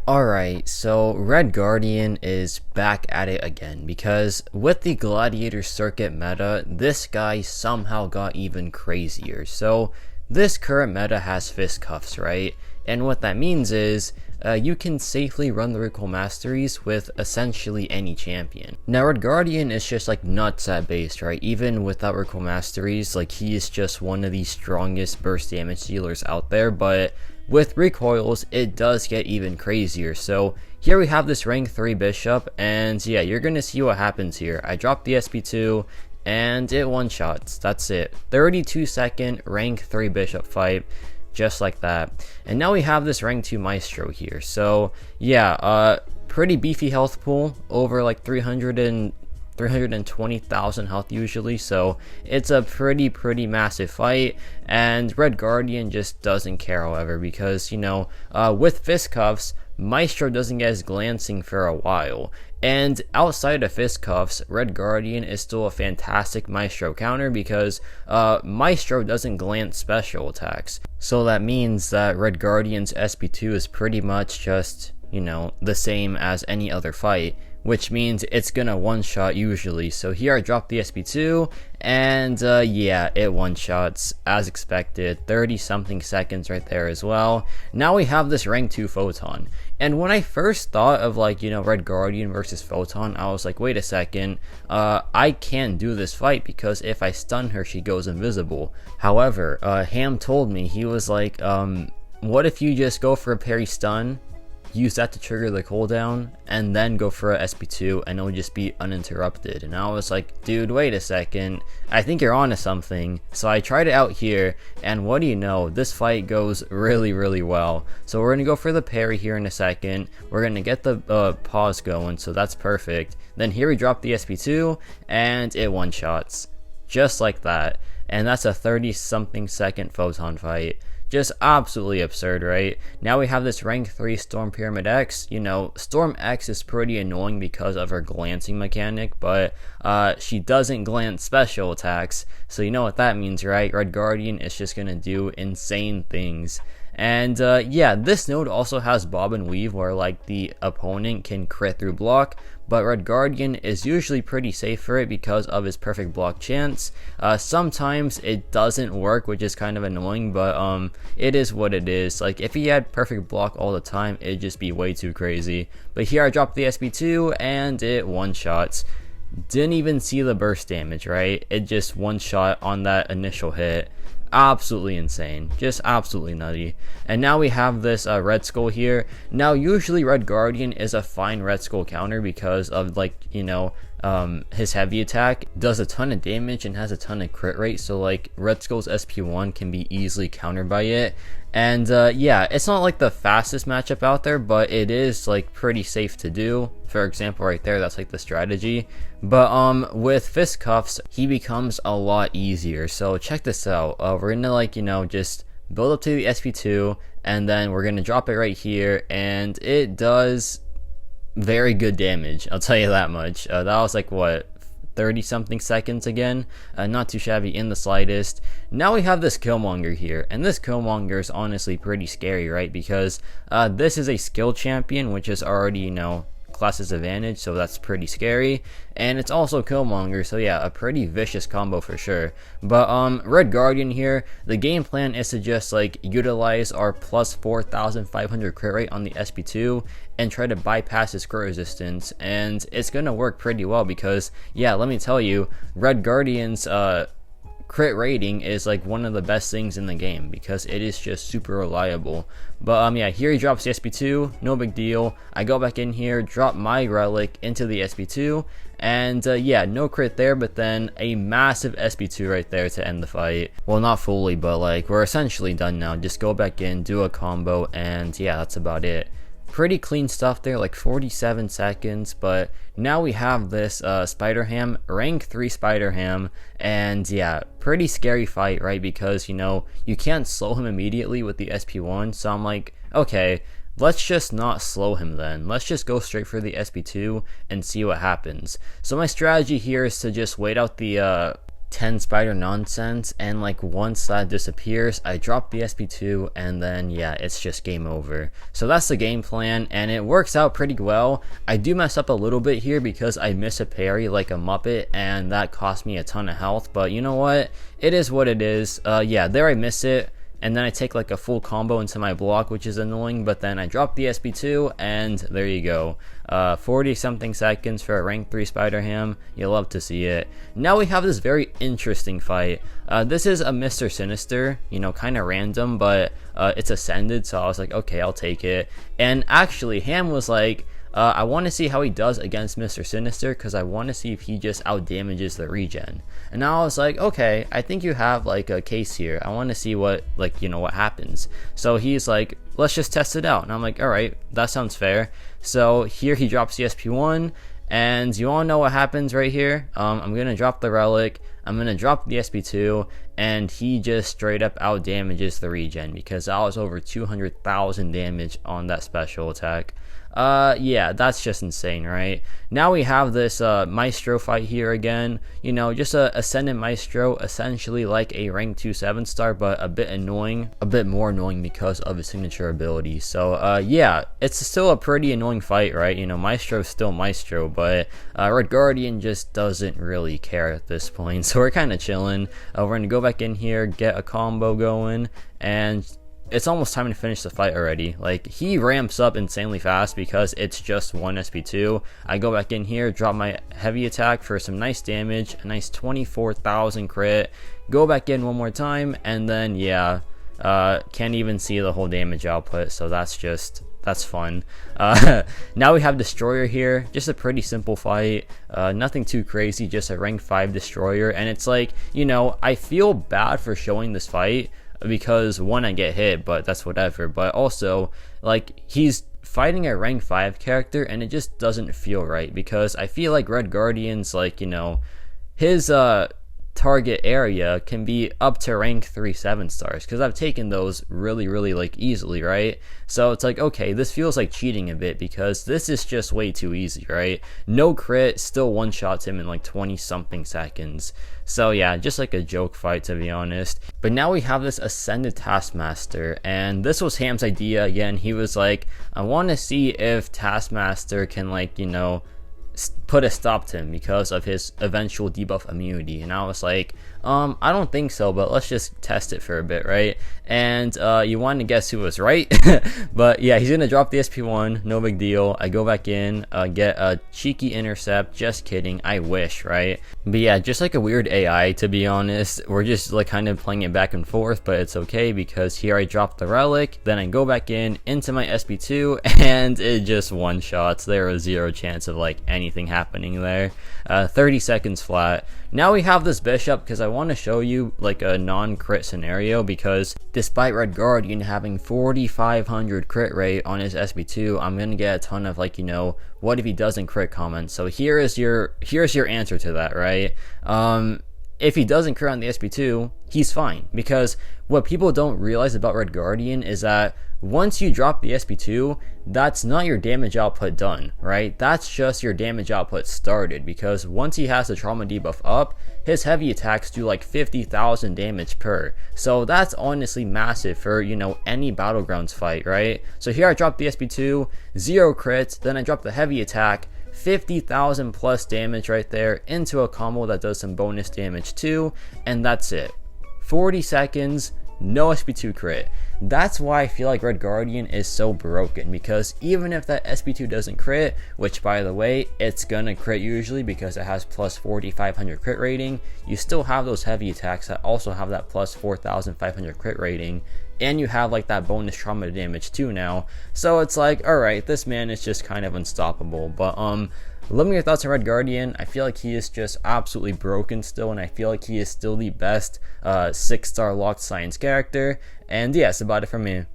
Alright, so Red Guardian is back at it again because with the Gladiator Circuit meta, this guy somehow got even crazier. So this current meta has Fistcuffs, right? And what that means is you can safely run the recoil masteries with essentially any champion. Now Red Guardian is just like nuts at base, right? Even without recoil masteries, like he is just one of the strongest burst damage dealers out there, but with recoils, it does get even crazier. So here we have this rank 3 bishop, and yeah, you're gonna see what happens here. I dropped the SP2, and it one-shots. That's it. 32-second rank 3 bishop fight, just like that. And now we have this rank 2 Maestro here. So yeah, pretty beefy health pool, over like 320,000 health usually, so it's a pretty massive fight. And Red Guardian just doesn't care, however, because you know, with Fistcuffs, Maestro doesn't get his glancing for a while, and outside of Fistcuffs, Red Guardian is still a fantastic Maestro counter because Maestro doesn't glance special attacks. So that means that Red Guardian's SP2 is pretty much just, you know, the same as any other fight, which means it's gonna one-shot usually. So here I dropped the SP2, and yeah, it one-shots as expected. 30-something seconds right there as well. Now we have this rank 2 Photon, and when I first thought of, like, you know, Red Guardian versus Photon, I was like, wait a second, I can't do this fight because if I stun her, she goes invisible. However, Ham told me, he was like, what if you just go for a parry stun, use that to trigger the cooldown, and then go for a SP2 and it'll just be uninterrupted. And I was like, dude, wait a second, I think you're onto something. So I tried it out here, and what do you know, this fight goes really well. So we're gonna go for the parry here in a second. We're gonna get the pause going, so that's perfect. Then here we drop the SP2 and it one-shots just like that. And that's a 30-something second Photon fight. Just absolutely absurd, right? Now we have this rank 3 Storm Pyramid X. You know, Storm X is pretty annoying because of her glancing mechanic, but she doesn't glance special attacks, so you know what that means, right? Red Guardian is just gonna do insane things. And yeah, this node also has bob and weave where like the opponent can crit through block, but Red Guardian is usually pretty safe for it because of his perfect block chance. Sometimes it doesn't work, which is kind of annoying, but it is what it is. Like if he had perfect block all the time, it'd just be way too crazy. But here I dropped the SP2 and it one-shots. Didn't even see the burst damage, right? It just one-shot on that initial hit. Absolutely insane, just absolutely nutty. And now we have this Red Skull here. Now usually Red Guardian is a fine Red Skull counter because of, like, you know, his heavy attack does a ton of damage and has a ton of crit rate, so like Red Skull's SP1 can be easily countered by it. And yeah, it's not like the fastest matchup out there, but it is like pretty safe to do. For example, right there, that's like the strategy. But with Fistcuffs, he becomes a lot easier. So check this out. We're gonna, like, you know, just build up to the SP2, and then we're gonna drop it right here, and it does very good damage, I'll tell you that much. That was like, what, 30-something seconds again? Not too shabby in the slightest. Now we have this Killmonger here, and this Killmonger is honestly pretty scary, right? Because this is a skill champion, which is already, you know, class's advantage, so that's pretty scary. And it's also Killmonger, so yeah, a pretty vicious combo for sure. But Red Guardian here, the game plan is to just like utilize our plus 4,500 crit rate on the SP2 and try to bypass his crit resistance, and it's gonna work pretty well because, yeah, let me tell you, Red Guardian's crit rating is like one of the best things in the game because it is just super reliable. But yeah, here he drops the SP2, no big deal. I go back in here, drop my relic into the SP2, and yeah, no crit there, but then a massive SP2 right there to end the fight. Well, not fully, but like we're essentially done now. Just go back in, do a combo, and yeah, that's about it. Pretty clean stuff there, like 47 seconds. But now we have this Spider-Ham, rank 3 Spider-Ham, and yeah, pretty scary fight, right? Because, you know, you can't slow him immediately with the SP1, so I'm like, okay, let's just not slow him then. Let's just go straight for the SP2 and see what happens. So my strategy here is to just wait out the 10 spider nonsense, and like once that disappears, I drop the SP2, and then yeah, it's just game over. So that's the game plan, and it works out pretty well. I do mess up a little bit here because I miss a parry like a Muppet, and that cost me a ton of health, but you know what? It is what it is. Yeah, there I miss it. And then I take like a full combo into my block, which is annoying, but then I drop the SP2, and there you go. 40 something seconds for a rank 3 Spider Ham. You love to see it. Now we have this very interesting fight. This is a Mr. Sinister, you know, kind of random, but it's ascended, so I was like, okay, I'll take it. And actually, Ham was like, I want to see how he does against Mr. Sinister, because I want to see if he just outdamages the regen. And now I was like, okay, I think you have like a case here. I want to see what, like, you know, what happens. So he's like, let's just test it out. And I'm like, all right, that sounds fair. So here he drops the SP1, and you all know what happens right here. I'm going to drop the relic. I'm going to drop the SP2, and he just straight up out damages the regen, because that was over 200,000 damage on that special attack. Yeah, that's just insane, right? Now we have this Maestro fight here again. You know, just a Ascendant Maestro, essentially like a rank 2 7-star, but a bit annoying, a bit more annoying because of his signature ability. So yeah, it's still a pretty annoying fight, right? You know, Maestro's still Maestro, but Red Guardian just doesn't really care at this point. So we're kind of chilling. We're gonna go back in here, get a combo going, and it's almost time to finish the fight already. Like, he ramps up insanely fast because it's just one SP2. I go back in here, drop my heavy attack for some nice damage, a nice 24,000 crit, go back in one more time, and then yeah, can't even see the whole damage output, so that's fun. Now we have Destroyer here, just a pretty simple fight, nothing too crazy, just a rank 5 Destroyer. And it's like, you know, I feel bad for showing this fight because one, I get hit, but that's whatever, but also like he's fighting a rank 5 character, and it just doesn't feel right, because I feel like Red Guardian's, like, you know, his target area can be up to rank 3 7-stars, because I've taken those really like easily, right? So it's like, okay, this feels like cheating a bit, because this is just way too easy, right? No crit, still one shots him in like 20 something seconds. So yeah, just like a joke fight, to be honest. But now we have this Ascended Taskmaster, and this was Ham's idea again. He was like, I want to see if Taskmaster can, like, you know, put a stop to him because of his eventual debuff immunity. And I was like, I don't think so, but let's just test it for a bit, right? And you want to guess who was right? But yeah, he's gonna drop the SP1, no big deal. I go back in, get a cheeky intercept. Just kidding, I wish, right? But yeah, just like a weird AI, to be honest. We're just like kind of playing it back and forth, but it's okay, because here I drop the relic, then I go back in into my SP2, and it just one shots. There was zero chance of like anything happening there. 30 seconds flat. Now we have this bishop, because I want to show you like a non-crit scenario, because despite Red Guardian having 4,500 crit rate on his SP2, I'm gonna get a ton of, like, you know, what if he doesn't crit comments. So here's your answer to that, right? If he doesn't crit on the SP2, he's fine, because what people don't realize about Red Guardian is that once you drop the SP2, that's not your damage output done, right? That's just your damage output started, because once he has the trauma debuff up, his heavy attacks do like 50,000 damage per. So that's honestly massive for, you know, any Battlegrounds fight, right? So here I drop the SP2, 0 crits, then I drop the heavy attack, 50,000 plus damage right there into a combo that does some bonus damage too, and that's it. 40 seconds, no SP2 crit. That's why I feel like Red Guardian is so broken, because even if that SP2 doesn't crit, which by the way, it's gonna crit usually because it has plus 4,500 crit rating, you still have those heavy attacks that also have that plus 4,500 crit rating, and you have like that bonus trauma damage too now. So it's like, alright, this man is just kind of unstoppable. But let me know your thoughts on Red Guardian. I feel like he is just absolutely broken still, and I feel like he is still the best 6-star locked science character. And yeah, that's about it from me.